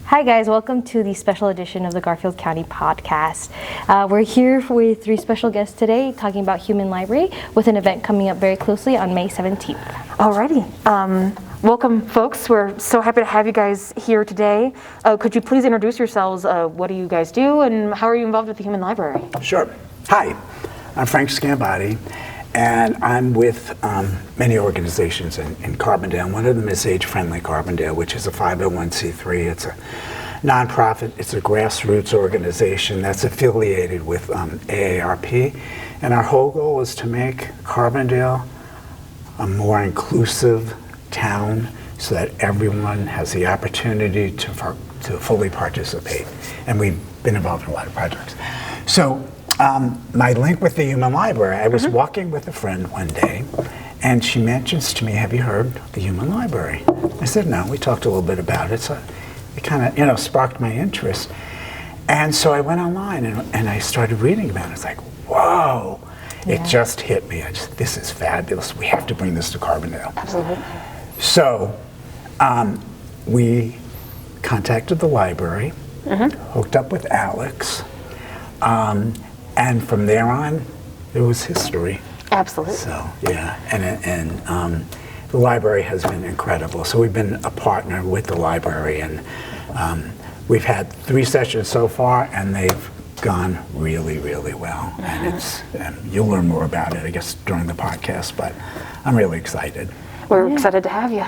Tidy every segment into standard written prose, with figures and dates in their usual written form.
Hi guys, welcome to the special edition of the Garfield County podcast. We're here with three special guests today talking about Human Library with an event coming up very closely on May 17th. Alrighty. Welcome folks, we're so happy to have you guys here today. Could you please introduce yourselves? What do you guys do and how are you involved with the Human Library? Sure. Hi, I'm Frank Scambati, and I'm with many organizations in Carbondale. One of them is Age Friendly Carbondale, which is a 501c3. It's a nonprofit, it's a grassroots organization that's affiliated with AARP. And our whole goal is to make Carbondale a more inclusive town so that everyone has the opportunity to fully participate. And we've been involved in a lot of projects. So my link with the Human Library, I was walking with a friend one day and she mentions to me, have you heard of the Human Library? I said, no, we talked a little bit about it. So it kind of, sparked my interest. And so I went online and I started reading about it. It's like, whoa, it just hit me. This is fabulous. We have to bring this to Carbondale. Absolutely. So we contacted the library, hooked up with Alex, and from there on, it was history. Absolutely. So yeah, and the library has been incredible. So we've been a partner with the library, and we've had 3 sessions so far, and they've gone really, really well. And you'll learn more about it, I guess, during the podcast. But I'm really excited. We're excited to have you.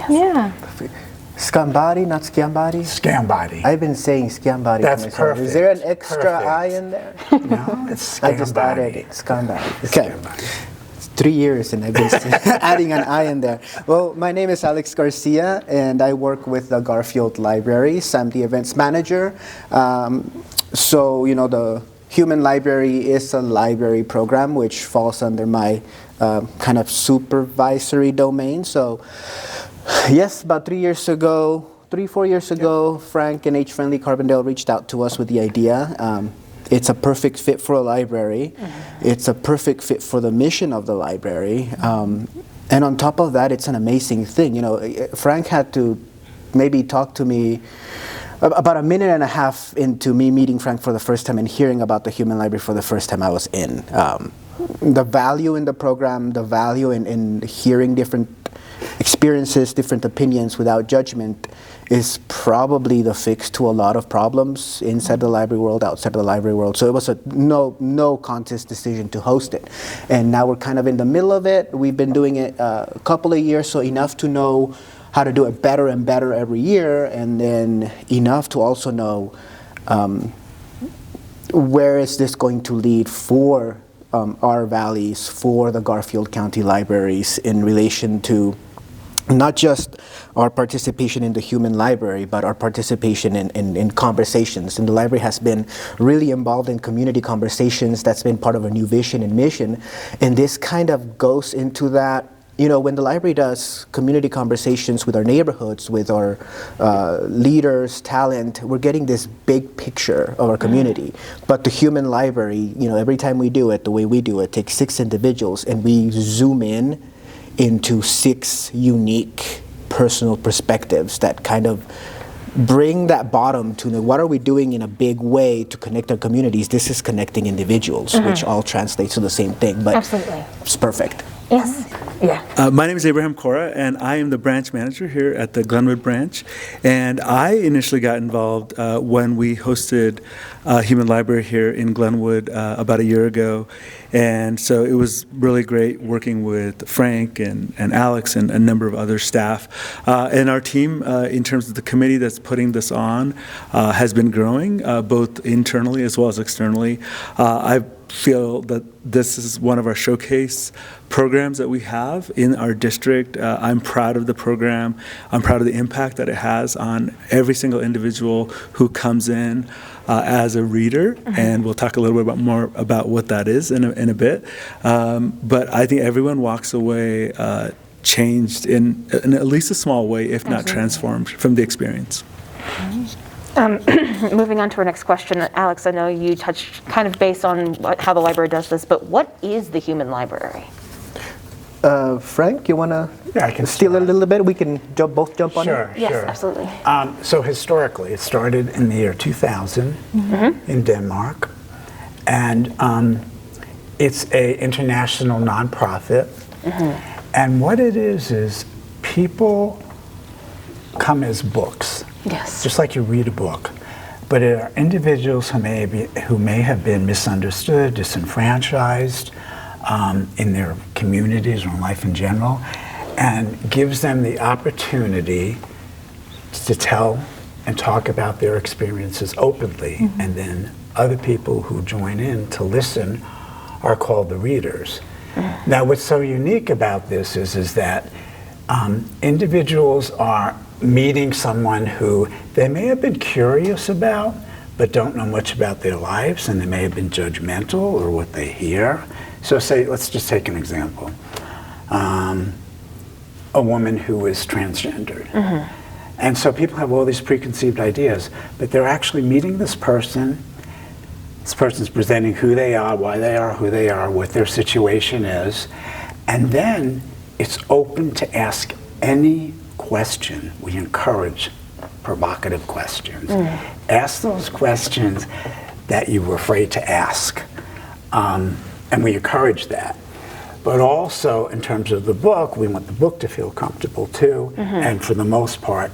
Yeah. Scambati, not Sciambati? Scambati. I've been saying Sciambati. That's to myself. perfect. Is there an extra Perfect. I in there? No, it's Scambati. I just added it. Scambati. Okay. Scambati. It's 3 years and I've been adding an I in there. Well, my name is Alex Garcia and I work with the Garfield Libraries. I'm the events manager. So, the Human Library is a library program which falls under my kind of supervisory domain. So, yes, about 4 years ago, Frank and Age Friendly Carbondale reached out to us with the idea. It's a perfect fit for a library. It's a perfect fit for the mission of the library. And on top of that, it's an amazing thing. Frank had to maybe talk to me about a minute and a half into me meeting Frank for the first time and hearing about the Human Library for the first time I was in. The value in the program, the value in hearing different experiences, different opinions without judgment is probably the fix to a lot of problems inside the library world, outside the library world. So it was a no contest decision to host it. And now we're kind of in the middle of it. We've been doing it a couple of years, so enough to know how to do it better and better every year, and then enough to also know where is this going to lead for our valleys, for the Garfield County Libraries in relation to not just our participation in the Human Library, but our participation in conversations. And the library has been really involved in community conversations. That's been part of our new vision and mission. And this kind of goes into that, when the library does community conversations with our neighborhoods, with our leaders, talent, we're getting this big picture of our community. But the Human Library, every time we do it, the way we do it, takes 6 individuals and we zoom in into 6 unique personal perspectives that kind of bring that bottom to what are we doing in a big way to connect our communities. This is connecting individuals, which all translates to the same thing, but Absolutely. It's perfect. Yes. Yeah. My name is Abraham Cora, and I am the branch manager here at the Glenwood branch. And I initially got involved when we hosted Human Library here in Glenwood about a year ago. And so it was really great working with Frank and Alex and a number of other staff. And our team, in terms of the committee that's putting this on, has been growing, both internally as well as externally. I feel that this is one of our showcase programs that we have in our district. I'm proud of the program. I'm proud of the impact that it has on every single individual who comes in as a reader, and we'll talk a little bit more about what that is in a bit. But I think everyone walks away changed in at least a small way, if not transformed, from the experience. Moving on to our next question, Alex, I know you touched kind of based on how the library does this, but what is the Human Library? Frank, you want to Yeah, I can steal a start. little bit? We can both jump on Sure, it? Yes, sure. absolutely. So historically, it started in the year 2000 in Denmark, and it's a international nonprofit. And what it is people come as books, Yes. just like you read a book. But it are individuals who may have been misunderstood, disenfranchised in their communities or in life in general, and gives them the opportunity to tell and talk about their experiences openly. And then other people who join in to listen are called the readers. Now, what's so unique about this is that individuals are meeting someone who they may have been curious about, but don't know much about their lives, and they may have been judgmental or what they hear. So say, let's just take an example. A woman who is transgendered. And so people have all these preconceived ideas, but they're actually meeting this person. This person's presenting who they are, why they are who they are, what their situation is, and then it's open to ask any question. We encourage provocative questions. Ask those questions that you were afraid to ask, and we encourage that. But also, in terms of the book, we want the book to feel comfortable too, and for the most part,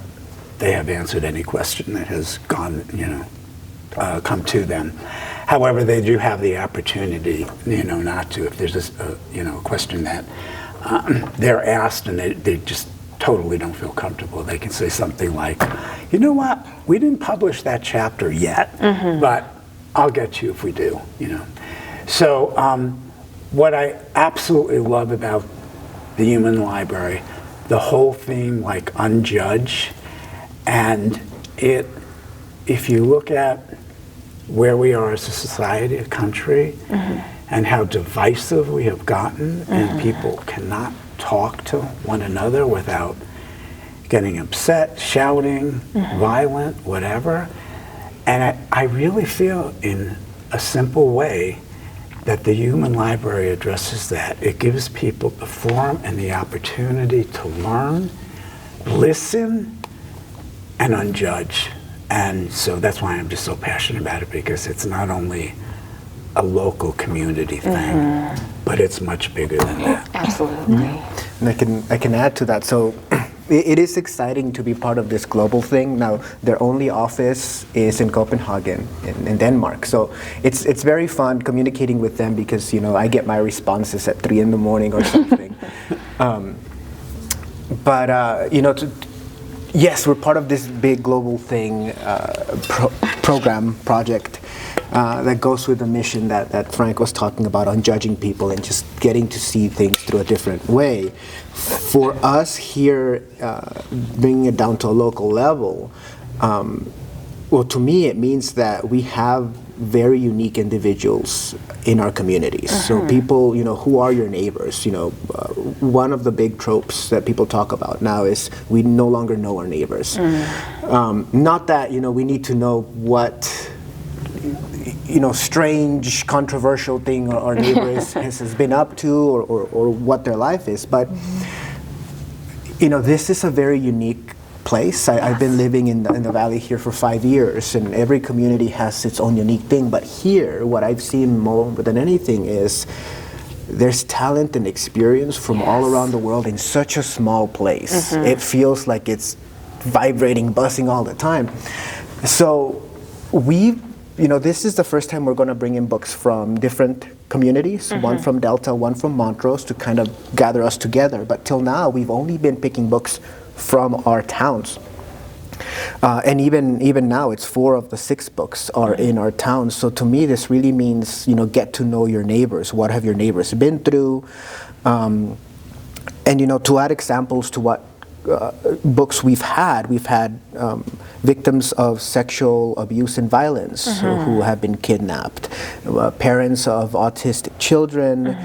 they have answered any question that has gone, come to them. However, they do have the opportunity, not to. If there's a question that they're asked and they just totally don't feel comfortable, they can say something like, "You know what? We didn't publish that chapter yet, but I'll get you if we do." So, what I absolutely love about the Human Library, the whole theme, like unjudge, and if you look at where we are as a society, a country, and how divisive we have gotten, and people cannot talk to one another without getting upset, shouting, violent, whatever. And I really feel in a simple way that the Human Library addresses that. It gives people the forum and the opportunity to learn, listen, and unjudge. And so that's why I'm just so passionate about it, because it's not only a local community thing, but it's much bigger than that. Absolutely. And I can add to that. So it is exciting to be part of this global thing. Now, their only office is in Copenhagen, in Denmark. So it's very fun communicating with them because, I get my responses at 3 a.m. or something. Yes, we're part of this big global thing, project that goes with the mission that Frank was talking about on judging people and just getting to see things through a different way. For us here, bringing it down to a local level, to me it means that we have very unique individuals in our communities. So people, who are your neighbors? One of the big tropes that people talk about now is we no longer know our neighbors. Not that, we need to know what, strange, controversial thing our neighbor has been up to or what their life is. But, this is a very unique place. I've been living in the valley here for 5 years, and every community has its own unique thing. But here, what I've seen more than anything is there's talent and experience from all around the world in such a small place. It feels like it's vibrating, buzzing all the time. So this is the first time we're going to bring in books from different communities, one from Delta, one from Montrose, to kind of gather us together. But till now, we've only been picking books from our towns. And even now, it's 4 of the 6 books are in our towns. So to me, this really means, get to know your neighbors. What have your neighbors been through? And, to add examples to what books we've had victims of sexual abuse and violence who have been kidnapped, parents of autistic children,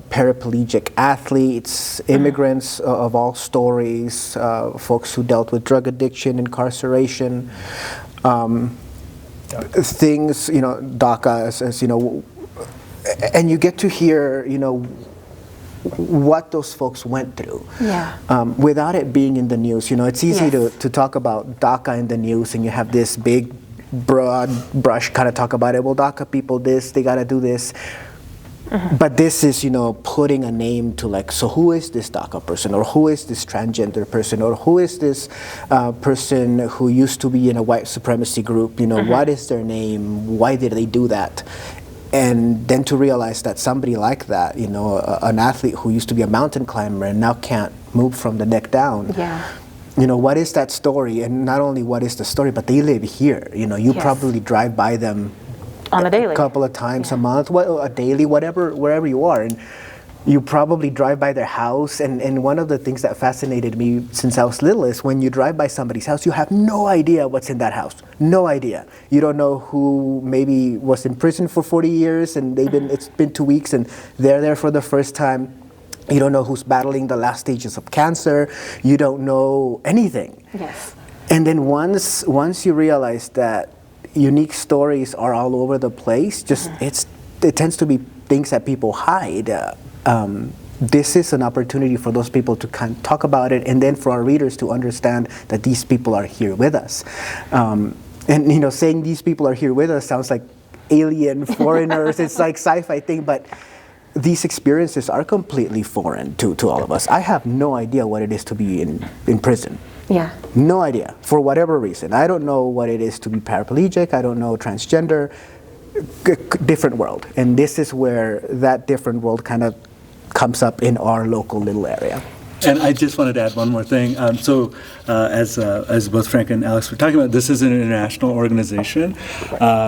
paraplegic athletes, immigrants of all stories, folks who dealt with drug addiction, incarceration, things, DACA, as and you get to hear, what those folks went through. Yeah. Without it being in the news. You know, it's easy Yes. to talk about DACA in the news, and you have this big, broad brush kind of talk about it. Well, DACA people this, they got to do this. But this is, you know, putting a name to, like, so who is this DACA person, or who is this transgender person, or who is this person who used to be in a white supremacy group? You know, what is their name? Why did they do that? And then to realize that somebody like that, you know, an athlete who used to be a mountain climber and now can't move from the neck down. Yeah. You know, what is that story? And not only what is the story, but they live here. You know, you Yes. probably drive by them On a daily. couple of times a month, a daily, whatever, wherever you are. And you probably drive by their house. And one of the things that fascinated me since I was little is when you drive by somebody's house, you have no idea what's in that house. No idea. You don't know who maybe was in prison for 40 years and it's been 2 weeks and they're there for the first time. You don't know who's battling the last stages of cancer. You don't know anything. Yes. And then once you realize that unique stories are all over the place, it tends to be things that people hide. This is an opportunity for those people to kind of talk about it, and then for our readers to understand that these people are here with us. And you know, saying these people are here with us sounds like alien foreigners. It's like sci-fi thing, but these experiences are completely foreign to all of us. I have no idea what it is to be in prison. Yeah. No idea, for whatever reason. I don't know what it is to be paraplegic. I don't know transgender. Different world. And this is where that different world kind of comes up in our local little area. And I just wanted to add one more thing. As both Frank and Alex were talking about, this is an international organization.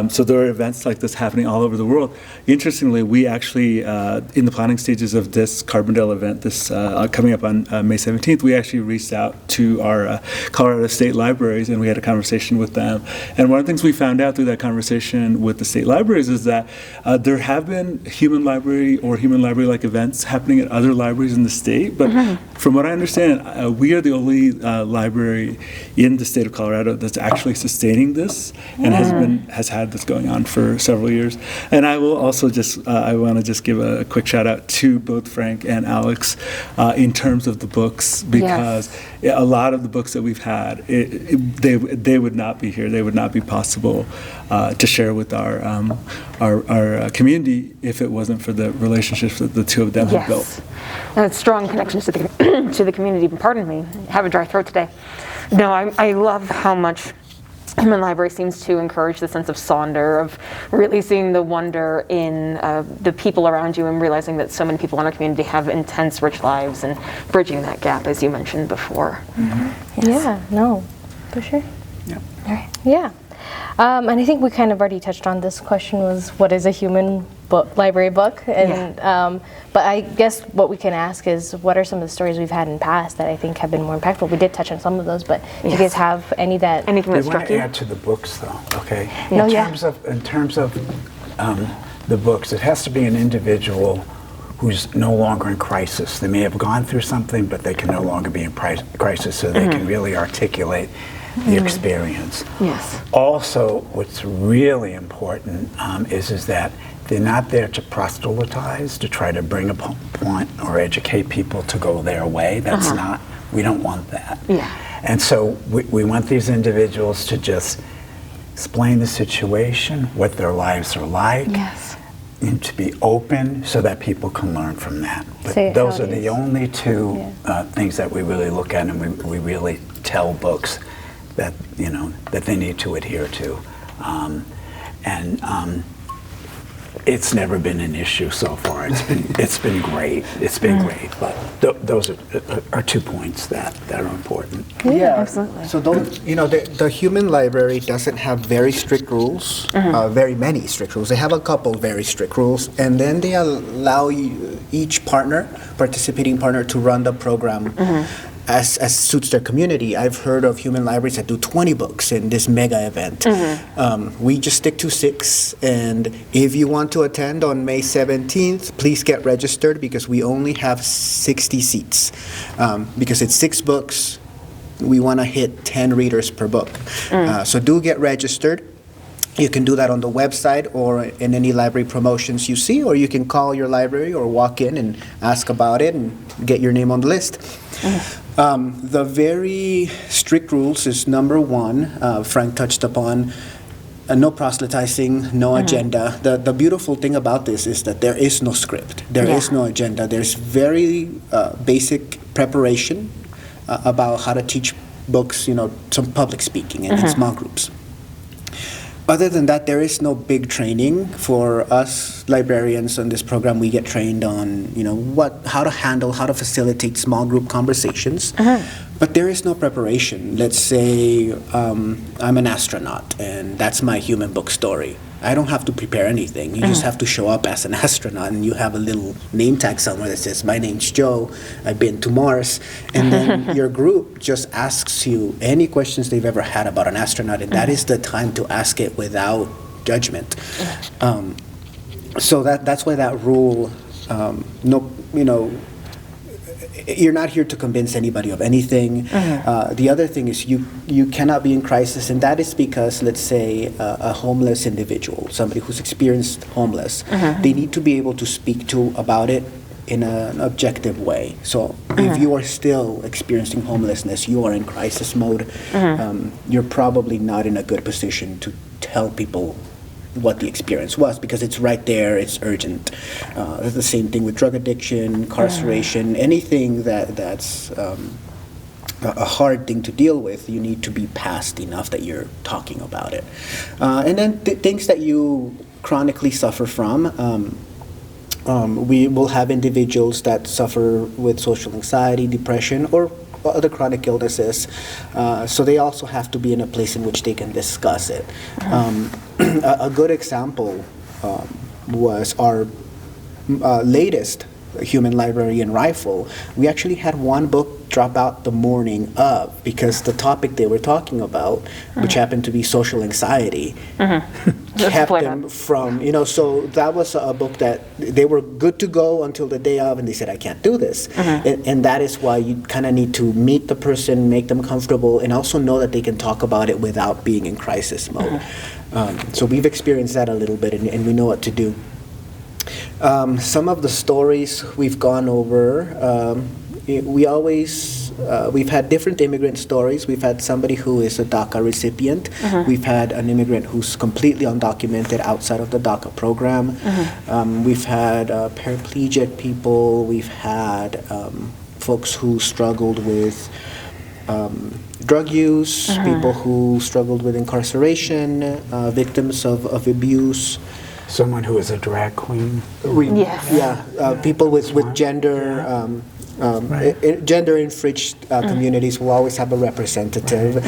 So there are events like this happening all over the world. Interestingly, we actually, in the planning stages of this Carbondale event, this coming up on May 17th, we actually reached out to our Colorado State Libraries and we had a conversation with them. And one of the things we found out through that conversation with the state libraries is that there have been human library or human library-like events happening at other libraries in the state, but from what I understand, we are the only library in the state of Colorado that's actually sustaining this and has had this going on for several years. And I will also I want to just give a quick shout out to both Frank and Alex in terms of the books, because a lot of the books that we've had, they would not be here. They would not be possible to share with our community if it wasn't for the relationships that the two of them have built. Strong connections to the to the community. Pardon me, I have a dry throat today. No, I love how much Human Library seems to encourage the sense of sonder, of really seeing the wonder in the people around you and realizing that so many people in our community have intense, rich lives and bridging that gap, as you mentioned before. Yeah, no, for sure. Yeah. All right. Yeah. And I think we kind of already touched on this question was, what is a human library book? And but I guess what we can ask is, what are some of the stories we've had in the past that I think have been more impactful? We did touch on some of those, but do you guys have anything that struck you? I want to add to the books, though. Okay. No, In terms of the books, it has to be an individual who's no longer in crisis. They may have gone through something, but they can no longer be in crisis, so they can really articulate the experience. Yes. Also, what's really important is that they're not there to proselytize, to try to bring a point or educate people to go their way. That's not, we don't want that. Yeah. And so we want these individuals to just explain the situation, what their lives are like, Yes. and to be open so that people can learn from that. But Say it those how are it the is. only two things that we really look at, and we really tell books that, you know, that they need to adhere to. It's never been an issue so far. It's been great. It's been great. But those are 2 points that are important. Yeah, absolutely. So the human library doesn't have very strict rules, very many strict rules. They have a couple very strict rules, and then they allow each participating partner to run the program as suits their community. I've heard of human libraries that do 20 books in this mega event. We just stick to 6, and if you want to attend on May 17th, please get registered, because we only have 60 seats. Because it's 6 books, we want to hit 10 readers per book. So do get registered. You can do that on the website or in any library promotions you see, or you can call your library or walk in and ask about it and get your name on the list. The very strict rules is number one, Frank touched upon, no proselytizing, no agenda. The beautiful thing about this is that there is no script. There is no agenda. There's very basic preparation about how to teach books, some public speaking in small groups. Other than that, there is no big training. For us librarians on this program, we get trained on, how to handle, how to facilitate small group conversations. But there is no preparation. Let's say I'm an astronaut, and that's my human book story. I don't have to prepare anything. You just have to show up as an astronaut, and you have a little name tag somewhere that says, my name's Joe, I've been to Mars. And then your group just asks you any questions they've ever had about an astronaut, and that is the time to ask it without judgment. So that's why that rule, you're not here to convince anybody of anything. The other thing is you cannot be in crisis, and that is because, let's say, a homeless individual, somebody who's experienced homeless, they need to be able to speak to about it in an objective way. So if you are still experiencing homelessness, you are in crisis mode, you're probably not in a good position to tell people what the experience was, because it's right there, it's urgent. It's the same thing with drug addiction, incarceration, anything that's a hard thing to deal with. You need to be past enough that you're talking about it. And then things that you chronically suffer from. We will have individuals that suffer with social anxiety, depression, or other chronic illnesses, so they also have to be in a place in which they can discuss it. A good example was our latest human librarian rifle. We actually had one book drop out the morning of, because the topic they were talking about, which happened to be social anxiety, kept them from, so that was a book that they were good to go until the day of, and they said, I can't do this. And that is why you kind of need to meet the person, make them comfortable, and also know that they can talk about it without being in crisis mode. So we've experienced that a little bit, and we know what to do. Some of the stories we've gone over, we've had different immigrant stories. We've had somebody who is a DACA recipient. We've had an immigrant who's completely undocumented outside of the DACA program. We've had paraplegic people. We've had folks who struggled with drug use, people who struggled with incarceration, victims of abuse. Someone who is a drag queen. People with gender gender infringed communities will always have a representative.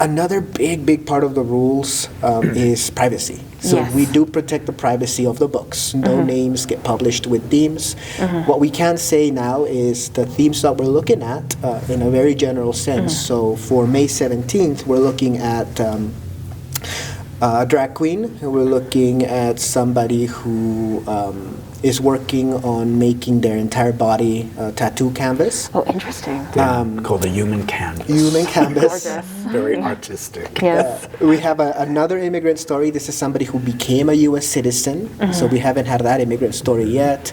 Another big part of the rules is privacy. So we do protect the privacy of the books. No names get published with themes. What we can say now is the themes that we're looking at in a very general sense. So for May 17th, we're looking at a drag queen. We're looking at somebody who is working on making their entire body tattoo canvas. Oh, interesting. Called the human canvas. Human canvas. Gorgeous. Very artistic. Yes. We have another immigrant story. This is somebody who became a U.S. citizen, so we haven't had that immigrant story yet.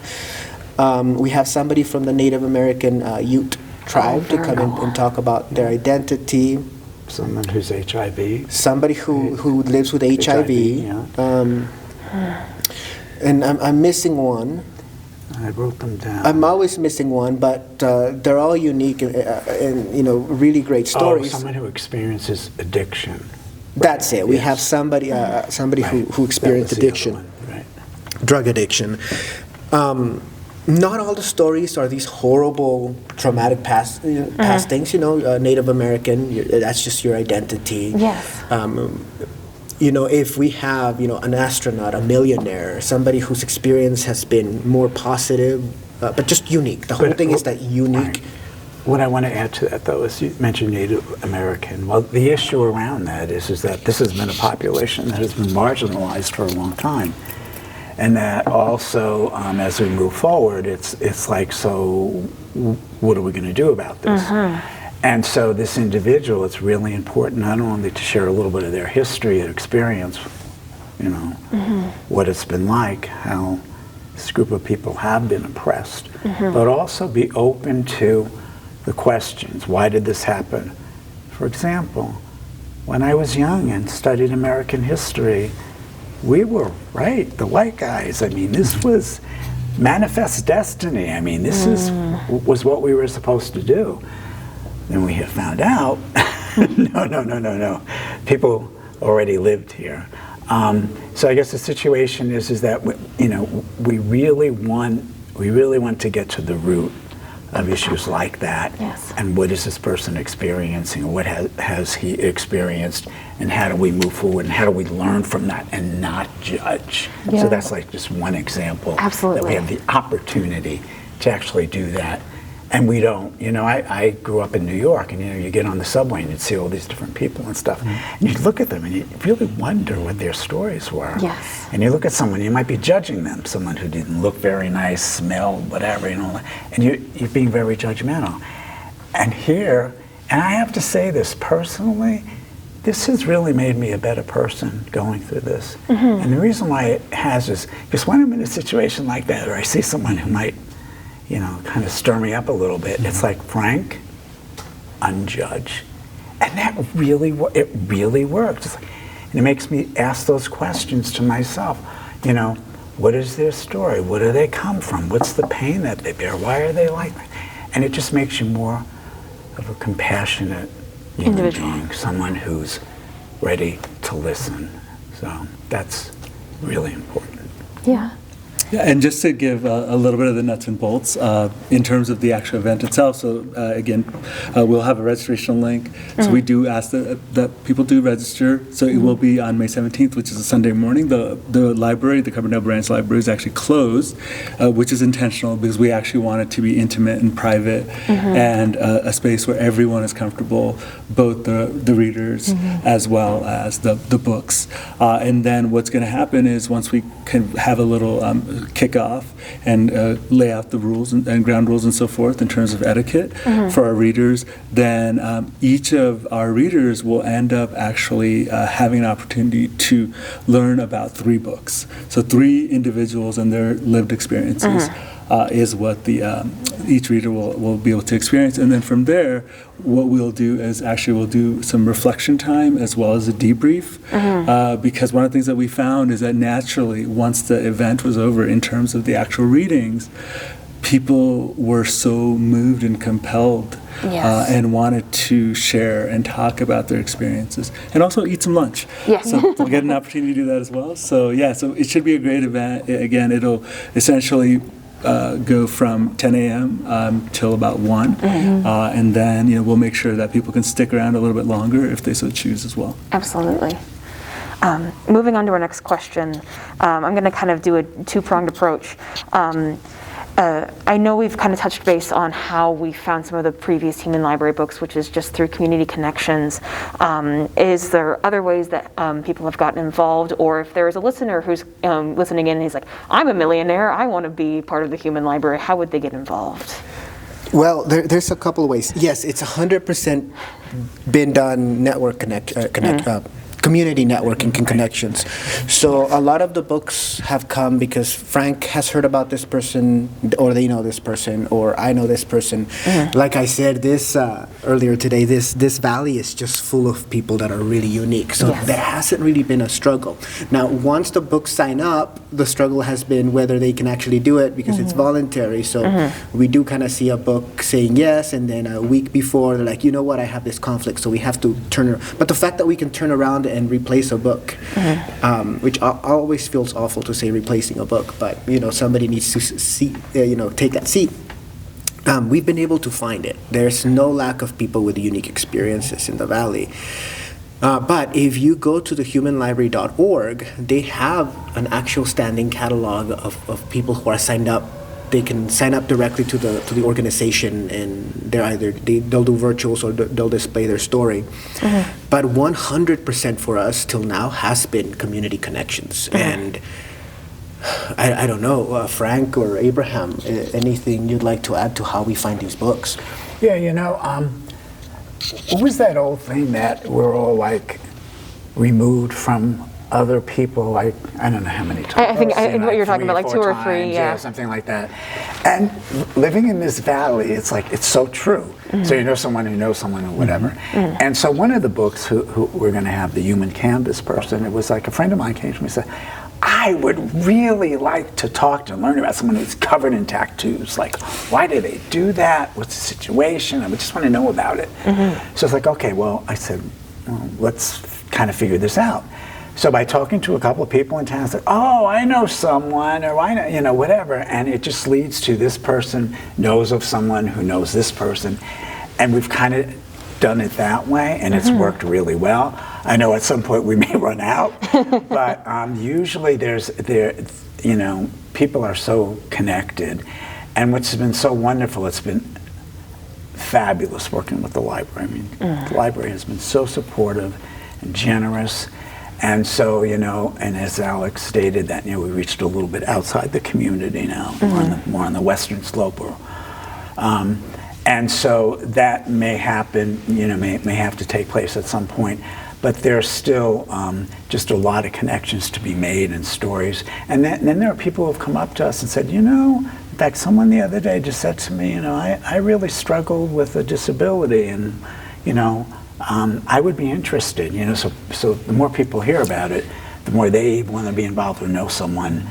We have somebody from the Native American Ute tribe to come in and talk about their identity. Someone who's HIV. Somebody who lives with HIV. And I'm missing one. I wrote them down. I'm always missing one, but they're all unique and really great stories. Oh, someone who experiences addiction. That's it. We have somebody who experienced addiction, Right. drug addiction. Not all the stories are these horrible, traumatic past things. Native American, that's just your identity. Yes. If we have, an astronaut, a millionaire, somebody whose experience has been more positive, but just unique. The whole thing is that unique. Right. What I want to add to that, though, is you mentioned Native American. Well, the issue around that is that this has been a population that has been marginalized for a long time. And that also, as we move forward, it's like, so what are we going to do about this? And so this individual, it's really important not only to share a little bit of their history and experience, you know, what it's been like, how this group of people have been oppressed, but also be open to the questions. Why did this happen? For example, when I was young and studied American history, we were right, the white guys. I mean, this was manifest destiny. I mean, this was what we were supposed to do. Then we have found out, no. People already lived here. So I guess the situation is that we really want to get to the root of issues like that. Yes. And what is this person experiencing? What has he experienced? And how do we move forward? And how do we learn from that and not judge? Yeah. So that's like just one example. Absolutely. That we have the opportunity to actually do that. And we don't. I grew up in New York, and you get on the subway and you'd see all these different people and stuff. And you'd look at them and you really wonder what their stories were. Yes. And you look at someone, you might be judging them, someone who didn't look very nice, smell, whatever, and you're being very judgmental. And I have to say this personally, this has really made me a better person going through this. And the reason why it has is because when I'm in a situation like that, or I see someone who might kind of stir me up a little bit. It's like, Frank, unjudge. And that really works. And it makes me ask those questions to myself. What is their story? Where do they come from? What's the pain that they bear? Why are they like that? And it just makes you more of a compassionate human individual being, someone who's ready to listen. So that's really important. Yeah. Yeah, and just to give a little bit of the nuts and bolts in terms of the actual event itself. So again, we'll have a registration link. So we do ask that people do register. So it will be on May 17th, which is a Sunday morning. The library, the Carbondale Branch Library, is actually closed, which is intentional because we actually want it to be intimate and private and a space where everyone is comfortable, both the readers as well as the books. And then what's going to happen is once we can have a little kickoff and lay out the rules and ground rules and so forth in terms of etiquette for our readers, then each of our readers will end up actually having an opportunity to learn about 3 books. So 3 individuals and their lived experiences is what each reader will be able to experience. And then from there, what we'll do is actually we'll do some reflection time as well as a debrief, because one of the things that we found is that naturally, once the event was over in terms of the actual readings, people were so moved and compelled and wanted to share and talk about their experiences and also eat some lunch. Yes. So we'll get an opportunity to do that as well. So so it should be a great event. Again, it'll essentially go from 10 a.m. till about 1, and then we'll make sure that people can stick around a little bit longer if they so choose as well. Absolutely. Moving on to our next question, I'm going to kind of do a 2-pronged approach. I know we've kind of touched base on how we found some of the previous Human Library books, which is just through community connections. Is there other ways that people have gotten involved, or if there is a listener who's listening in and he's like, I'm a millionaire, I want to be part of the Human Library, how would they get involved? Well, there's a couple of ways. Yes, it's 100% been done community networking and connections. So a lot of the books have come because Frank has heard about this person, or they know this person, or I know this person. Like I said this earlier today, this valley is just full of people that are really unique. So there hasn't really been a struggle. Now, once the books sign up, the struggle has been whether they can actually do it because it's voluntary. So we do kind of see a book saying yes, and then a week before they're like, you know what, I have this conflict, so we have to turn around. But the fact that we can turn around and replace a book, which always feels awful to say replacing a book, but somebody needs to take that seat. We've been able to find it. There's no lack of people with unique experiences in the valley. But if you go to thehumanlibrary.org, they have an actual standing catalog of people who are signed up. They can sign up directly to the organization, and they'll do virtuals or they'll display their story. But 100% for us till now has been community connections. And I don't know, Frank or Abraham, anything you'd like to add to how we find these books? Yeah, what was that old thing that we're all like removed from other people, like, I don't know how many times. I think what you're talking about, like 2 or 3, times, yeah. Something like that. And living in this valley, it's like, it's so true. So you know someone who knows someone or whatever. And so one of the books, who we're going to have the human canvas person, it was like a friend of mine came to me and said, I would really like to talk to and learn about someone who's covered in tattoos. Like, why do they do that? What's the situation? I just want to know about it. So it's like, okay, well, I said, well, let's kind of figure this out. So by talking to a couple of people in town, I said, oh, I know someone, or I know, you know, whatever. And it just leads to this person knows of someone who knows this person. And we've kind of done it that way, and it's worked really well. I know at some point we may run out, but usually you know, people are so connected. And what's been so wonderful, it's been fabulous working with the library. I mean, the library has been so supportive and generous. And so, you know, and as Alex stated, that, you know, we reached a little bit outside the community now, more on the western slope. And so that may happen, you know, may have to take place at some point. But there's still just a lot of connections to be made and stories. And then there are people who have come up to us and said, you know, in fact, someone the other day just said to me, you know, I really struggled with a disability, and, you know, I would be interested, you know, so the more people hear about it, the more they want to be involved or know someone,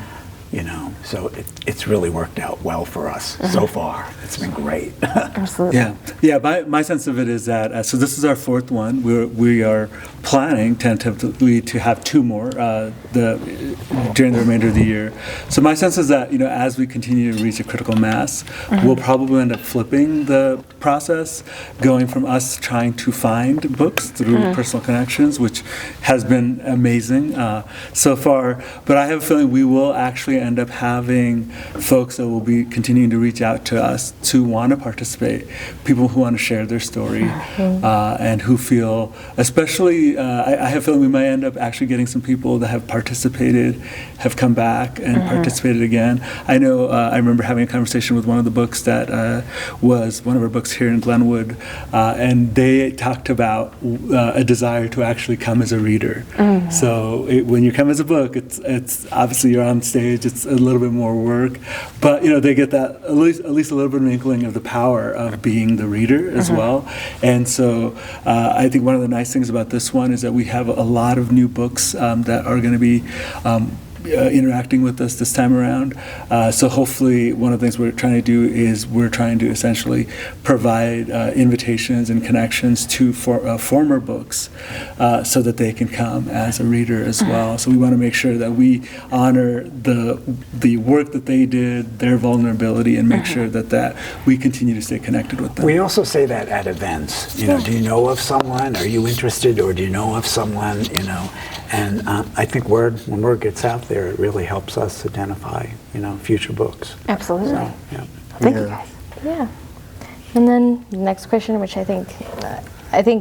you know. So it's really worked out well for us so far. It's been great. Absolutely. Yeah. My sense of it is that so this is our 4th one. We are planning tentatively to have 2 more during the remainder of the year. So my sense is that, you know, as we continue to reach a critical mass, we'll probably end up flipping the process, going from us trying to find books through personal connections, which has been amazing so far. But I have a feeling we will actually end up having folks that will be continuing to reach out to us to want to participate, people who want to share their story, and who feel, especially, I have a feeling we might end up actually getting some people that have participated, have come back and participated again. I know I remember having a conversation with one of the books that was one of our books here in Glenwood, and they talked about a desire to actually come as a reader. So when you come as a book, it's obviously you're on stage, it's a little bit more work, but, you know, they get that at least a little bit of an inkling of the power of being the reader as well. And so I think one of the nice things about this one is that we have a lot of new books that are going to be interacting with us this time around. So hopefully one of the things we're trying to do is we're trying to essentially provide invitations and connections to former books so that they can come as a reader as well. So we want to make sure that we honor the work that they did, their vulnerability, and make sure that we continue to stay connected with them. We also say that at events, you know, do you know of someone? Are you interested, or do you know of someone, you know? And I think when word gets out there, it really helps us identify, you know, future books. Absolutely. So, yeah. Thank you, guys. Yeah. And then the next question, which I think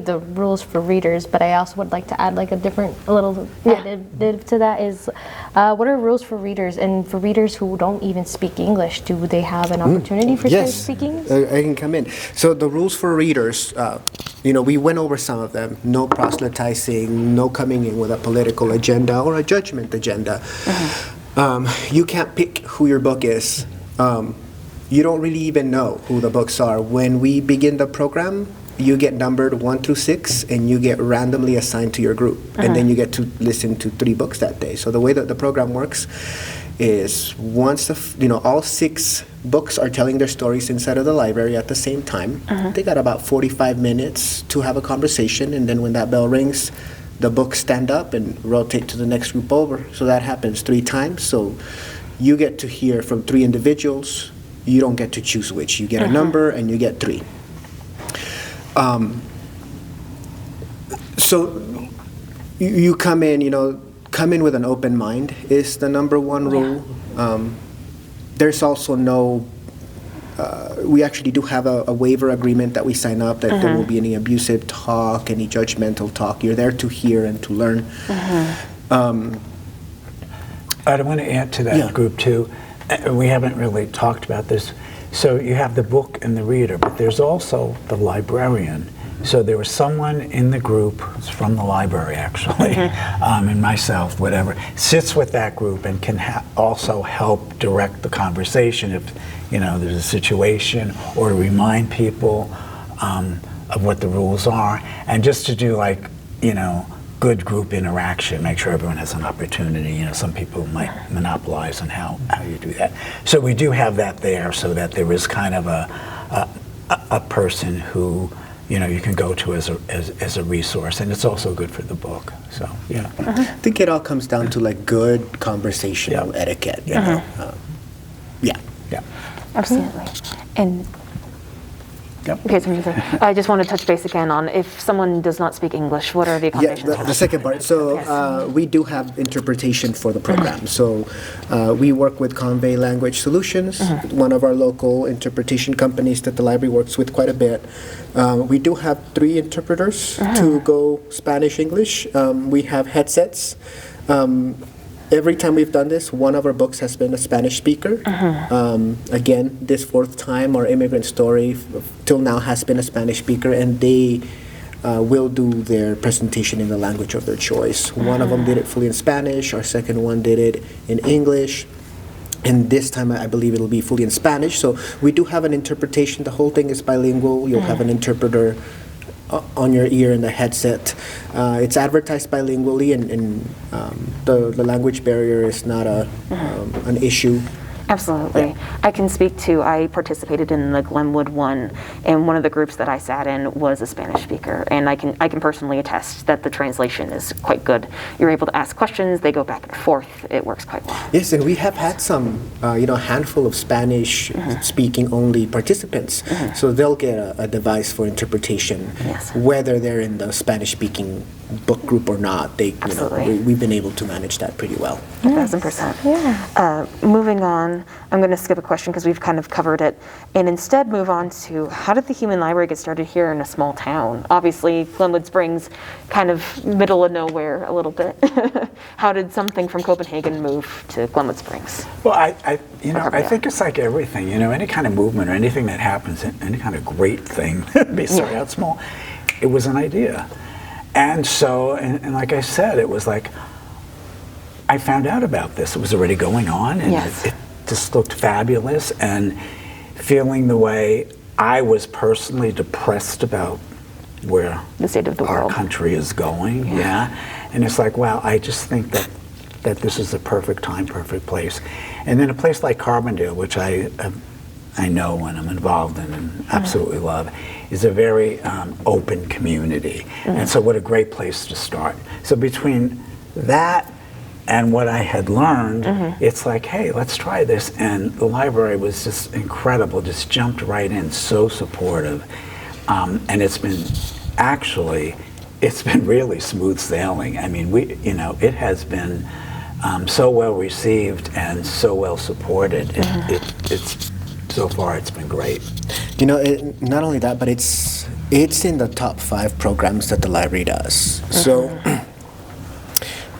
the rules for readers, but I also would like to add like a little additive to that is, what are rules for readers, and for readers who don't even speak English, do they have an opportunity for speaking? I can come in. So the rules for readers, you know, we went over some of them. No proselytizing, no coming in with a political agenda or a judgment agenda. You can't pick who your book is. You don't really even know who the books are. When we begin the program, you get numbered 1 through 6, and you get randomly assigned to your group, and then you get to listen to 3 books that day. So the way that the program works is once all 6 books are telling their stories inside of the library at the same time. They got about 45 minutes to have a conversation, and then when that bell rings, the books stand up and rotate to the next group over. So that happens 3 times. So you get to hear from 3 individuals. You don't get to choose which. You get a number, and you get 3. So you come in, with an open mind is the number 1 rule. There's also no, we actually do have a waiver agreement that we sign up that there won't be any abusive talk, any judgmental talk. You're there to hear and to learn. I want to add to that group too. We haven't really talked about this. So you have the book and the reader, but there's also the librarian. So there was someone in the group, it's from the library actually, and myself, whatever, sits with that group and can also help direct the conversation if, you know, there's a situation, or to remind people of what the rules are, and just to do like, you know, good group interaction, make sure everyone has an opportunity. You know, some people might monopolize on how you do that. So we do have that there, so that there is kind of a person who, you know, you can go to as a resource, and it's also good for the book. So yeah, I think it all comes down to like good conversational etiquette. You know? Yeah. Absolutely. And Yep. okay, so I just want to touch base again on if someone does not speak English, what are the Yeah, accommodations? the second part. So we do have interpretation for the program. So we work with Convey Language Solutions, one of our local interpretation companies that the library works with quite a bit. We do have 3 interpreters to go Spanish-English. We have headsets. Every time we've done this, one of our books has been a Spanish speaker. Again, this 4th time, our immigrant story till now has been a Spanish speaker, and they will do their presentation in the language of their choice. One of them did it fully in Spanish, our second one did it in English, and this time I believe it'll be fully in Spanish. So we do have an interpretation. The whole thing is bilingual. You'll have an interpreter on your ear in the headset. It's advertised bilingually, and the language barrier is not an issue. Absolutely. I can speak to, I participated in the Glenwood one, and one of the groups that I sat in was a Spanish speaker, and I can personally attest that the translation is quite good. You're able to ask questions, they go back and forth, it works quite well. Yes, and we have had some, handful of Spanish-speaking only participants, so they'll get a device for interpretation, whether they're in the Spanish-speaking book group or not. We've been able to manage that pretty well. 1,000%. Yeah. Moving on, I'm going to skip a question because we've kind of covered it, and instead move on to how did the Human Library get started here in a small town? Obviously, Glenwood Springs, kind of middle of nowhere a little bit. How did something from Copenhagen move to Glenwood Springs? Well, I think it's like everything. You know, any kind of movement or anything that happens, any kind of great thing, may start out small. It was an idea. And so, and like I said, it was like, I found out about this. It was already going on, and it just looked fabulous. And feeling the way I was personally depressed about where the state of the our world. country is going, And it's like, wow, I just think that this is the perfect time, perfect place. And then a place like Carbondale, which I know and I'm involved in and absolutely love, is a very open community. And so what a great place to start. So between that and what I had learned, it's like, hey, let's try this. And the library was just incredible, just jumped right in, so supportive. And it's been really smooth sailing. I mean, it has been so well received and so well supported. So far, it's been great. You know, not only that, but it's in the top 5 programs that the library does. So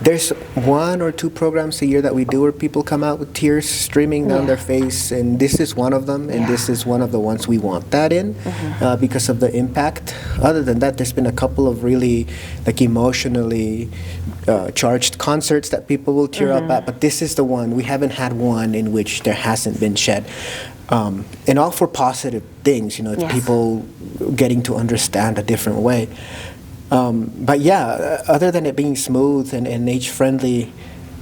there's 1 or 2 programs a year that we do where people come out with tears streaming down their face, and this is one of them, and this is one of the ones we want that in because of the impact. Other than that, there's been a couple of really emotionally charged concerts that people will tear up at, but this is the one. We haven't had one in which there hasn't been shed. And all for positive things, it's people getting to understand a different way. But other than it being smooth and age-friendly,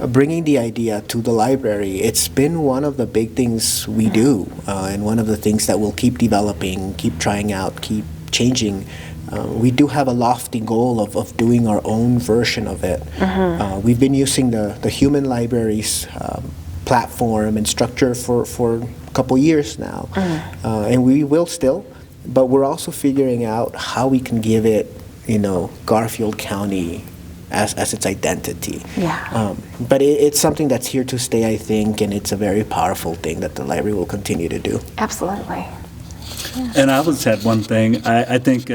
bringing the idea to the library, it's been one of the big things we do, and one of the things that we'll keep developing, keep trying out, keep changing. We do have a lofty goal of doing our own version of it. We've been using the Human Libraries platform and structure for a couple years now, and we will still, but we're also figuring out how we can give it, Garfield County as its identity. But it's something that's here to stay, I think, and it's a very powerful thing that the library will continue to do. Absolutely. And I'll just add one thing. I think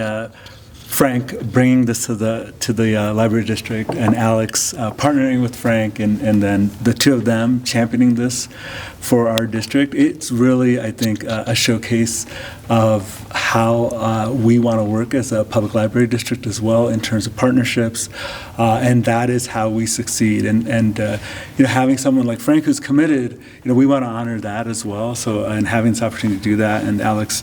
Frank bringing this to the library district, and Alex partnering with Frank, and then the two of them championing this for our district. It's really, I think, a showcase of how we want to work as a public library district as well in terms of partnerships, and that is how we succeed. And having someone like Frank who's committed, we want to honor that as well. So, and having this opportunity to do that, and Alex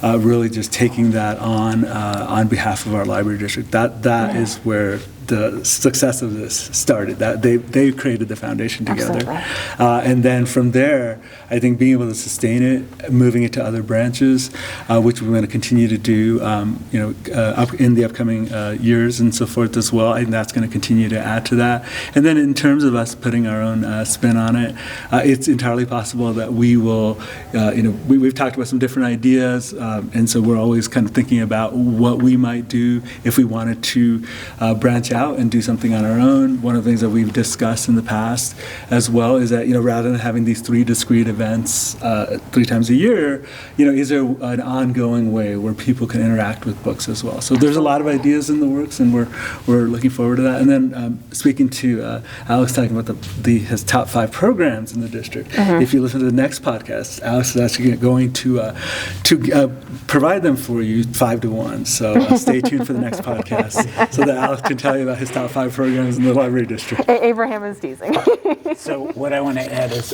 really just taking that on behalf of our library district. That is where the success of this started. That they created the foundation together, and then from there, I think being able to sustain it, moving it to other branches, which we're going to continue to do, up in the upcoming years and so forth as well. I think that's going to continue to add to that. And then in terms of us putting our own spin on it, it's entirely possible that we will, we've talked about some different ideas, and so we're always kind of thinking about what we might do if we wanted to branch out and do something on our own. One of the things that we've discussed in the past as well is that, rather than having these 3 discrete events 3 times a year, is there an ongoing way where people can interact with books as well? So there's a lot of ideas in the works, and we're looking forward to that. And then speaking to Alex talking about his top 5 programs in the district, if you listen to the next podcast, Alex is actually going to provide them for you 5 to 1. So stay tuned for the next podcast so that Alex can tell you about his top 5 programs in the library district. Abraham is teasing. So what I want to add is,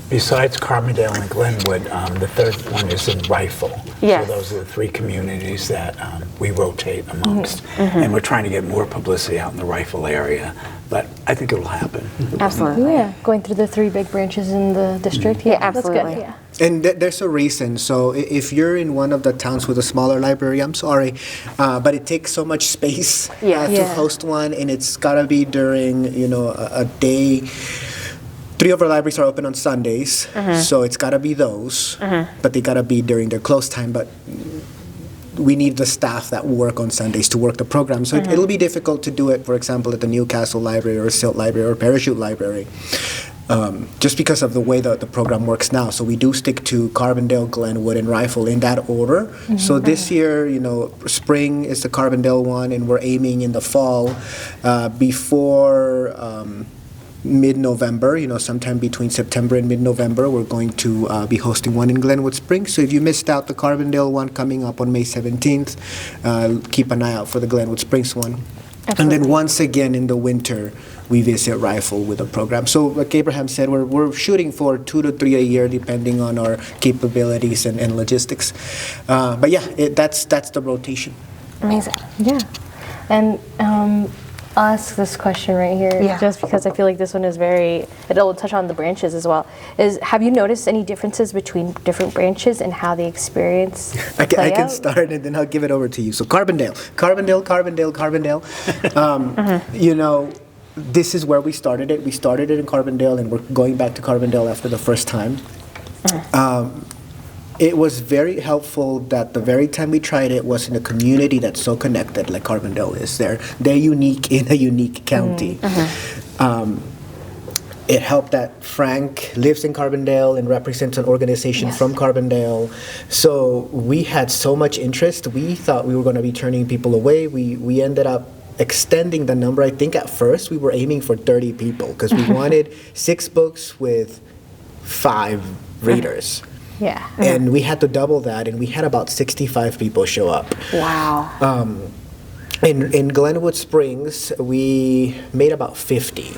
besides Carbondale and Glenwood, the third one is in Rifle. Yes. So those are the 3 communities that we rotate amongst. And we're trying to get more publicity out in the Rifle area. But I think it'll happen. Absolutely. Yeah, going through the 3 big branches in the district. Yeah, absolutely. That's good. Yeah. And there's a reason. So if you're in one of the towns with a smaller library, I'm sorry, but it takes so much space to host one, and it's got to be during, a day. 3 of our libraries are open on Sundays, so it's got to be those, but they got to be during their close time. But we need the staff that work on Sundays to work the program. So it'll be difficult to do it, for example, at the Newcastle Library or Silt Library or Parachute Library, just because of the way the program works now. So we do stick to Carbondale, Glenwood, and Rifle in that order. So this year, spring is the Carbondale one, and we're aiming in the fall before mid-November, sometime between September and mid-November, we're going to be hosting one in Glenwood Springs. So if you missed out the Carbondale one coming up on May 17th, keep an eye out for the Glenwood Springs one. Absolutely. And then once again in the winter, we visit Rifle with a program. So like Abraham said, we're shooting for 2 to 3 a year, depending on our capabilities and logistics. But yeah, that's the rotation. Amazing. Yeah. And I'll ask this question right here, just because I feel like this one is it'll touch on the branches as well. Have you noticed any differences between different branches and how they experience the I can start and then I'll give it over to you. So Carbondale. This is where we started it. We started it in Carbondale, and we're going back to Carbondale after the first time. It was very helpful that the very time we tried it was in a community that's so connected like Carbondale is. They're unique in a unique county. It helped that Frank lives in Carbondale and represents an organization from Carbondale. So we had so much interest. We thought we were going to be turning people away. We ended up extending the number. I think at first we were aiming for 30 people because we wanted 6 books with 5 readers. Yeah. And we had to double that, and we had about 65 people show up. Wow. In Glenwood Springs, we made about 50.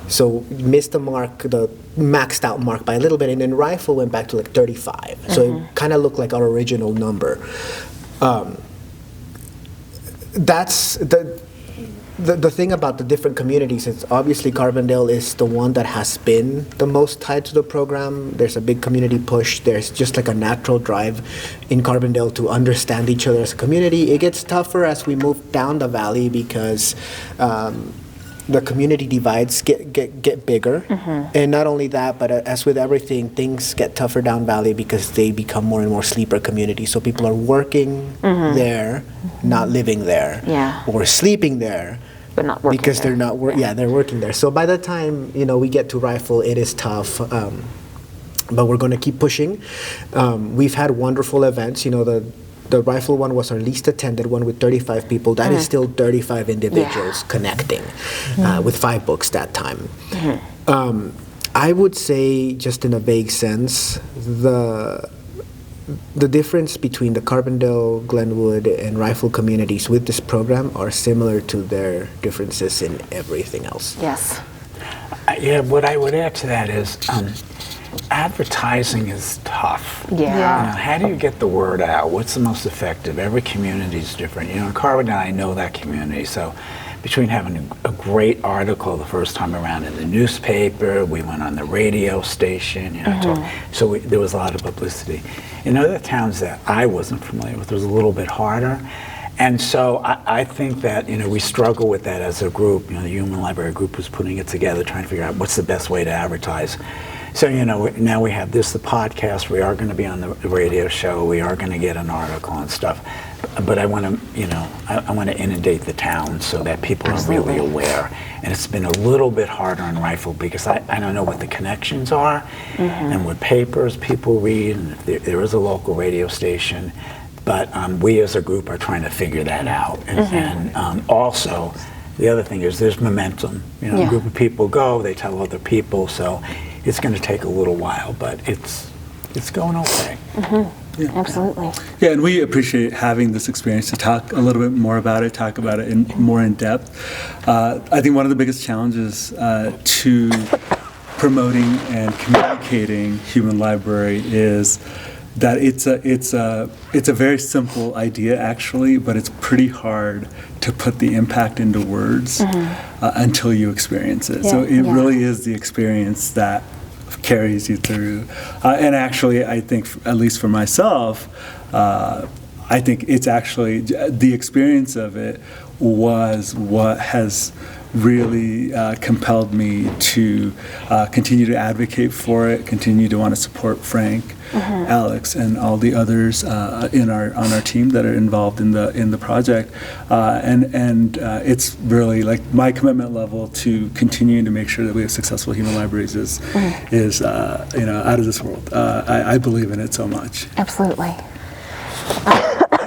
So missed the mark, the maxed out mark by a little bit, and then Rifle went back to like 35. So it kind of looked like our original number. That's the thing about the different communities is obviously Carbondale is the one that has been the most tied to the program. There's a big community push. There's just like a natural drive in Carbondale to understand each other as a community. It gets tougher as we move down the valley because the community divides get bigger. And not only that, but as with everything, things get tougher down valley because they become more and more sleeper communities. So people are working there, not living there, or sleeping there, but not working because there. they're not they're working there. So by the time we get to Rifle, it is tough. But we're going to keep pushing. We've had wonderful events. The the rifle one was our least attended one with 35 people. That is still 35 individuals connecting with 5 books that time. I would say, just in a vague sense, the difference between the Carbondale, Glenwood, and Rifle communities with this program are similar to their differences in everything else. Yes. Yeah, what I would add to that is advertising is tough. Yeah. Yeah. How do you get the word out? What's the most effective? Every community is different. In Carbondale, I know that community, so between having a great article the first time around in the newspaper, we went on the radio station, so there was a lot of publicity. In other towns that I wasn't familiar with, it was a little bit harder. And so I think that, we struggle with that as a group. The Human Library Group was putting it together, trying to figure out what's the best way to advertise. So, now we have the podcast, we are going to be on the radio show, we are going to get an article and stuff. But I want to, I want to inundate the town so that people are really aware. And it's been a little bit harder on Rifle because I don't know what the connections are and what papers people read, and if there is a local radio station. But we as a group are trying to figure that out. And also, the other thing is there's momentum. A group of people go, they tell other people, so it's going to take a little while, but it's going okay. Yeah. Absolutely. Yeah, and we appreciate having this experience to talk a little bit more about it, talk about it more in depth. I think one of the biggest challenges to promoting and communicating Human Library is that it's a very simple idea actually, but it's pretty hard to put the impact into words until you experience it. So it really is the experience that carries you through. And actually, I think, at least for myself, I think it's actually the experience of it was what has really compelled me to continue to advocate for it, continue to want to support Frank, Alex, and all the others on our team that are involved in the project. And it's really like my commitment level to continuing to make sure that we have successful human libraries is out of this world. I believe in it so much. Absolutely.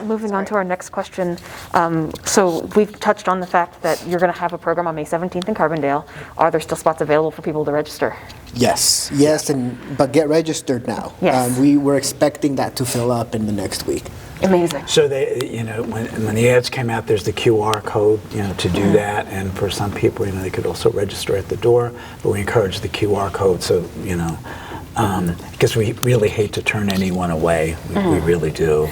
Moving on to our next question. So we've touched on the fact that you're going to have a program on May 17th in Carbondale. Are there still spots available for people to register? Yes, but get registered now. Yes. We were expecting that to fill up in the next week. Amazing. So they, when the ads came out, there's the QR code, to do that. And for some people, they could also register at the door. But we encourage the QR code, so because we really hate to turn anyone away. We really do.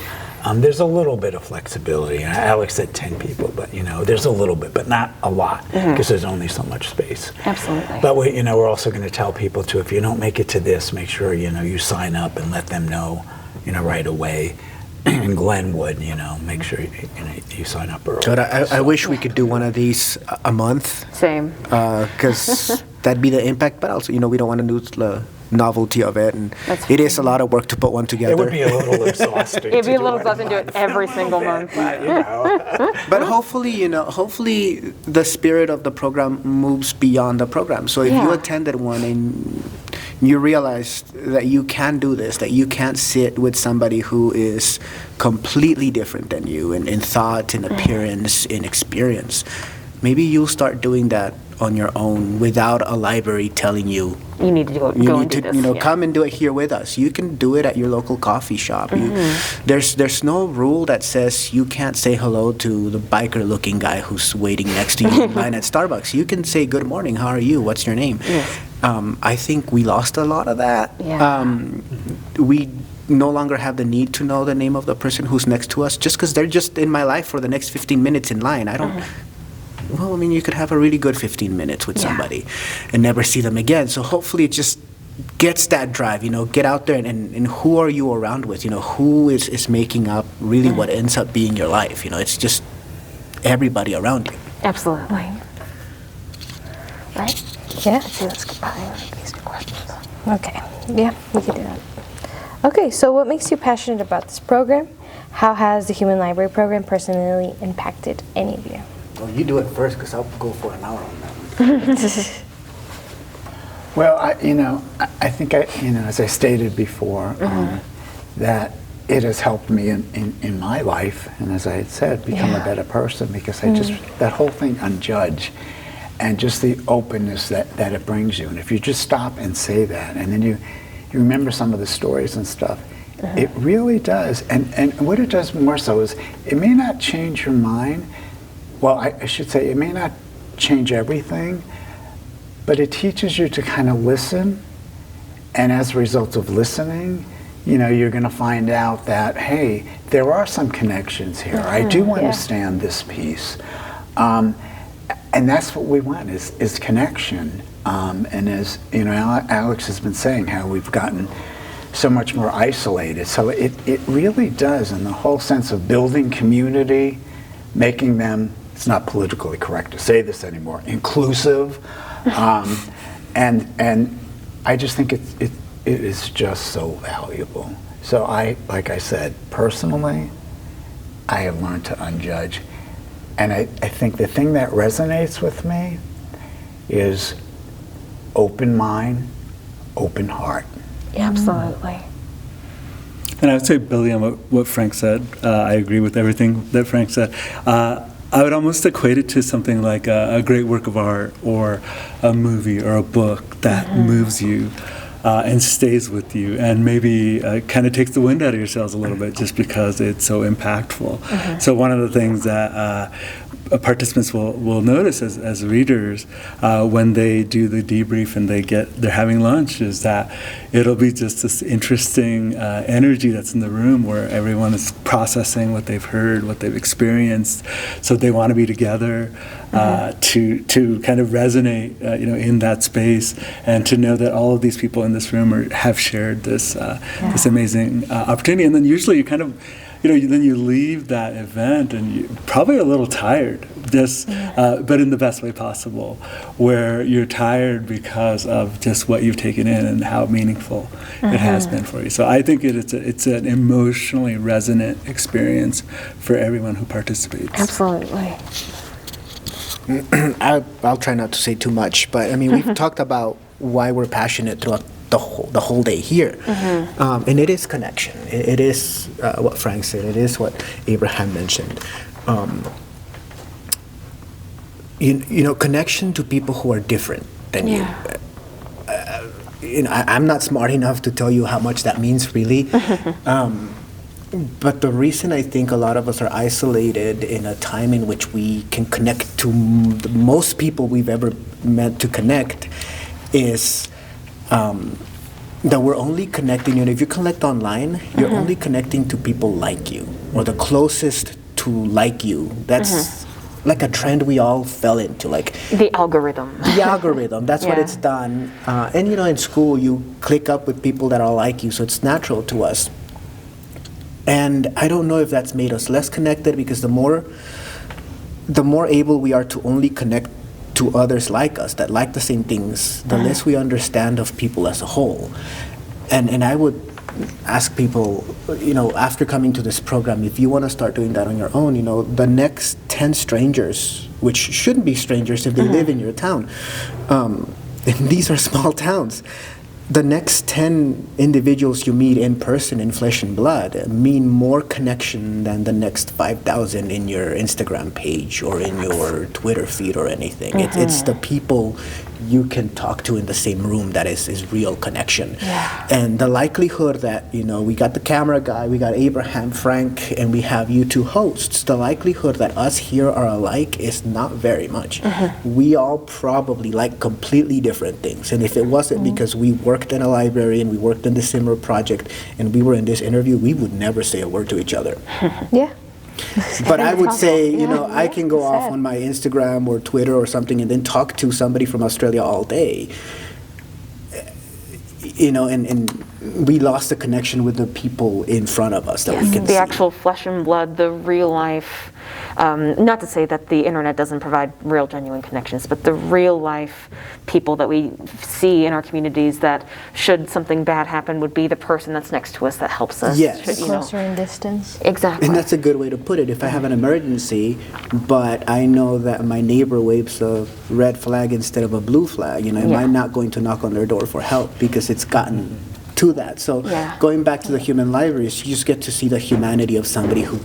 There's a little bit of flexibility. Alex said 10 people, but there's a little bit, but not a lot, because there's only so much space. Absolutely. But we're also going to tell people too, if you don't make it to this, make sure you sign up and let them know, right away. In Glenwood, make sure you sign up early. But I wish we could do one of these a month. Same. Because that'd be the impact, but also, we don't want to lose the novelty of it, and That's it is a lot of work to put one together. It would be a little exhausting. It'd be a little exhausting to do it every single month. But hopefully, hopefully the spirit of the program moves beyond the program. So if you attended one and you realize that you can do this, that you can't sit with somebody who is completely different than you in thought, in appearance, in experience, maybe you'll start doing that on your own without a library telling you you need to go and do this. Come and do it here with us. You can do it at your local coffee shop. There's no rule that says you can't say hello to the biker-looking guy who's waiting next to you in line at Starbucks. You can say, "Good morning, how are you? What's your name?" Yes. I think we lost a lot of that. Yeah. We no longer have the need to know the name of the person who's next to us just because they're just in my life for the next 15 minutes in line. I don't... Well, you could have a really good 15 minutes with somebody and never see them again. So hopefully it just gets that drive, get out there and who are you around with? Who is making up really what ends up being your life? It's just everybody around you. Absolutely. Right? Yeah. Let's get behind these questions. Okay. Yeah, we can do that. Okay, so what makes you passionate about this program? How has the Human Library program personally impacted any of you? Well, you do it first because I'll go for an hour on that one. Well, I think as I stated before, that it has helped me in my life, and as I had said, become a better person, because I just, that whole thing on Judge, and just the openness that it brings you. And if you just stop and say that, and then you remember some of the stories and stuff, it really does. And what it does more so is, it may not change your mind, well, I should say, it may not change everything, but it teaches you to kind of listen, and as a result of listening, you know, you're going to find out that, hey, there are some connections here. I do understand this piece. And that's what we want, is connection. And as, you know, Alex has been saying, how we've gotten so much more isolated. So it really does, in the whole sense of building community, making them, it's not politically correct to say this anymore, inclusive. And I just think it is just so valuable. So like I said, personally, I have learned to unjudge. And I think the thing that resonates with me is open mind, open heart. Absolutely. And I would say, building on what Frank said, I agree with everything that Frank said. I would almost equate it to something like a great work of art, or a movie, or a book that moves you and stays with you, and maybe kind of takes the wind out of your sails a little bit, just because it's so impactful. So one of the things that participants will notice as readers when they do the debrief and they're having lunch, is that it'll be just this interesting energy that's in the room, where everyone is processing what they've heard, what they've experienced, so they want to be together to kind of resonate you know, in that space, and to know that all of these people in this room have shared this this amazing opportunity. And then usually you kind of, you know, then you leave that event and you're probably a little tired, just, but in the best way possible, where you're tired because of just what you've taken in and how meaningful it has been for you. So I think it's an emotionally resonant experience for everyone who participates. Absolutely. I'll try not to say too much, but I mean, we've talked about why we're passionate throughout the whole day here, and it is connection. It is what Frank said. It is what Abraham mentioned. You know, connection to people who are different than you. You know, I'm not smart enough to tell you how much that means, really. But the reason I think a lot of us are isolated in a time in which we can connect to most people we've ever meant to connect is that we're only connecting. You know, if you connect online, you're only connecting to people like you, or the closest to like you. That's like a trend we all fell into, like The algorithm. the algorithm. That's what it's done. And you know, in school, you click up with people that are like you, so it's natural to us. And I don't know if that's made us less connected, because the more able we are to only connect to others like us, that like the same things, the less we understand of people as a whole. And I would ask people, you know, after coming to this program, if you want to start doing that on your own, you know, the next 10 strangers, which shouldn't be strangers if they live in your town, and these are small towns, the next 10 individuals you meet in person, in flesh and blood, mean more connection than the next 5,000 in your Instagram page or in your Twitter feed or anything. It's the people you can talk to in the same room that is real connection. And the likelihood that, you know, we got the camera guy, we got Abraham, Frank, and we have you two hosts, the likelihood that us here are alike is not very much. We all probably like completely different things. And if it wasn't because we worked in a library and we worked in the similar project and we were in this interview, we would never say a word to each other. But I would say, you know, I can go off on my Instagram or Twitter or something and then talk to somebody from Australia all day. You know, and we lost the connection with the people in front of us that we can The see. actual flesh and blood, the real life. Not to say that the internet doesn't provide real, genuine connections, but the real life people that we see in our communities, that should something bad happen, would be the person that's next to us that helps us. Yes. Should, you know. Closer in distance. Exactly. And that's a good way to put it. If I have an emergency, but I know that my neighbor waves a red flag instead of a blue flag, you know, am I not going to knock on their door for help because it's gotten to that. So Yeah. going back to the human libraries, you just get to see the humanity of somebody who,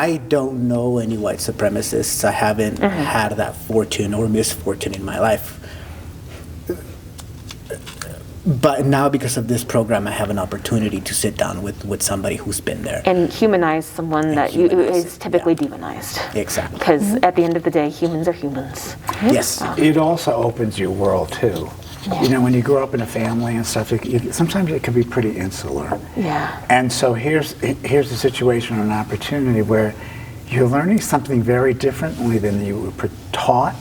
I don't know any white supremacists. I haven't had that fortune or misfortune in my life. But now, because of this program, I have an opportunity to sit down with somebody who's been there. And humanize someone that humanize is it, typically yeah. demonized. Exactly. Because at the end of the day, humans are humans. Yes. It also opens your world too. When you grow up in a family and stuff, sometimes it can be pretty insular. Yeah. And so here's a situation or an opportunity where you're learning something very differently than you were taught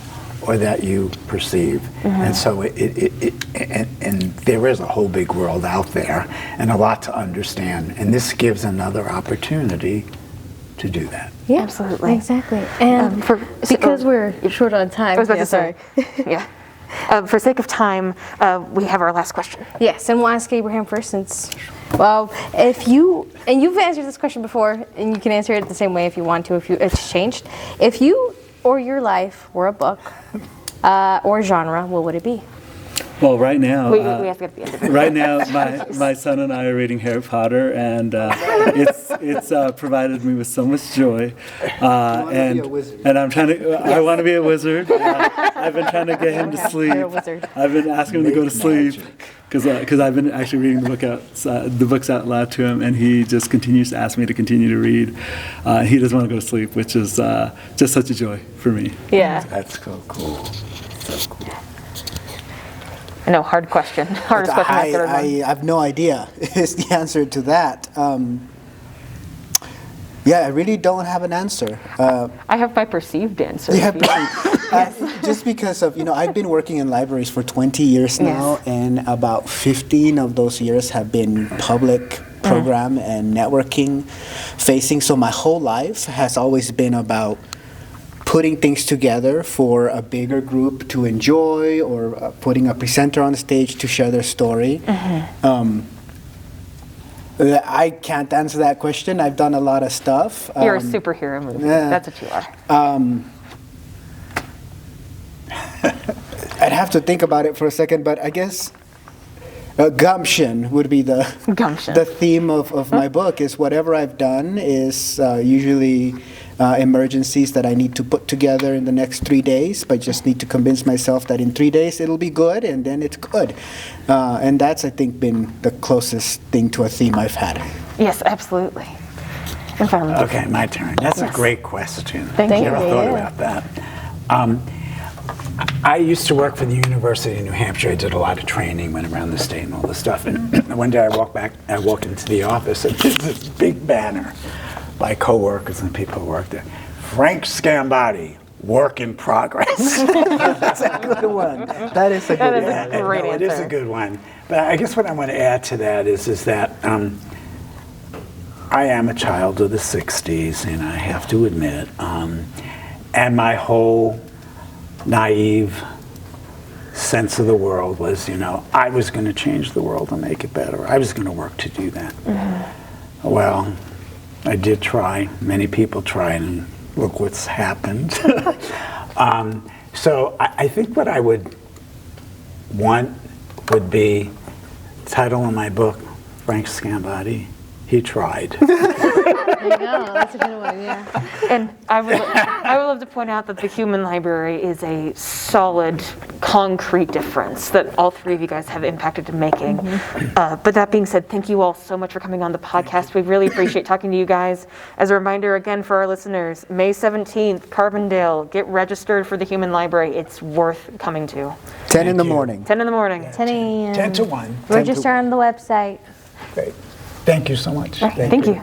or that you perceive. And so and there is a whole big world out there and a lot to understand. And this gives another opportunity to do that. Yeah, Absolutely. exactly. And because we're short on time. I was about to sorry. say. Yeah. For sake of time, we have our last question. Yes, and we'll ask Abraham first since, if you, and you've answered this question before, and you can answer it the same way if you want to, if it's changed. If you or your life were a book or genre, what would it be? Well, right now, We ask it at the end. right now, my son and I are reading Harry Potter, and it's provided me with so much joy. be a wizard. And I'm trying to. I want to be a wizard. I've been trying to get him to sleep. You're a wizard. I've been asking him to go to sleep because I've been actually reading the books out loud to him, and he just continues to ask me to continue to read. He doesn't want to go to sleep, which is just such a joy for me. Yeah. That's so cool. So cool. I know, hard question. Hardest question I've ever I done. have no idea is the answer to that. I really don't have an answer. I have my perceived answer. Yeah, just because of, I've been working in libraries for 20 years now, and about 15 of those years have been public program and networking facing. So my whole life has always been about putting things together for a bigger group to enjoy, or putting a presenter on stage to share their story. I can't answer that question. I've done a lot of stuff. You're a superhero movie. yeah. That's what you are. I'd have to think about it for a second, but I guess gumption would be the Gumption. the theme of my book. Is whatever I've done is usually emergencies that I need to put together in the next 3 days, but just need to convince myself that in 3 days it'll be good, and then it's good. And that's, I think, been the closest thing to a theme I've had. Yes, absolutely. And finally, Okay, my turn. That's a great question. Thank you. Never thought Yeah. about that. I used to work for the University of New Hampshire. I did a lot of training, went around the state and all this stuff. And one day I walked into the office, and there's this big banner by coworkers and people who work there. Frank Scambati, work in progress. That's a good one. That is a That good is one. a great It is answer. a good one. But I guess what I want to add to that is that I am a child of the 60s, and I have to admit, and my whole naive sense of the world was, I was going to change the world and make it better. I was going to work to do that. Well, I did try. Many people tried, and look what's happened. So I think what I would want would be title of my book, Frank Scambati, He Tried. There you go. That's a good one, yeah. And I would love to point out that the Human Library is a solid, concrete difference that all three of you guys have impacted in making. But that being said, thank you all so much for coming on the podcast. We really appreciate talking to you guys. As a reminder, again, for our listeners, May 17th, Carbondale, get registered for the Human Library. It's worth coming to. 10 in the you. morning. 10 in the morning. 10 a.m. 10 to 1. Register on the website. Great. Thank you so much. Thank you.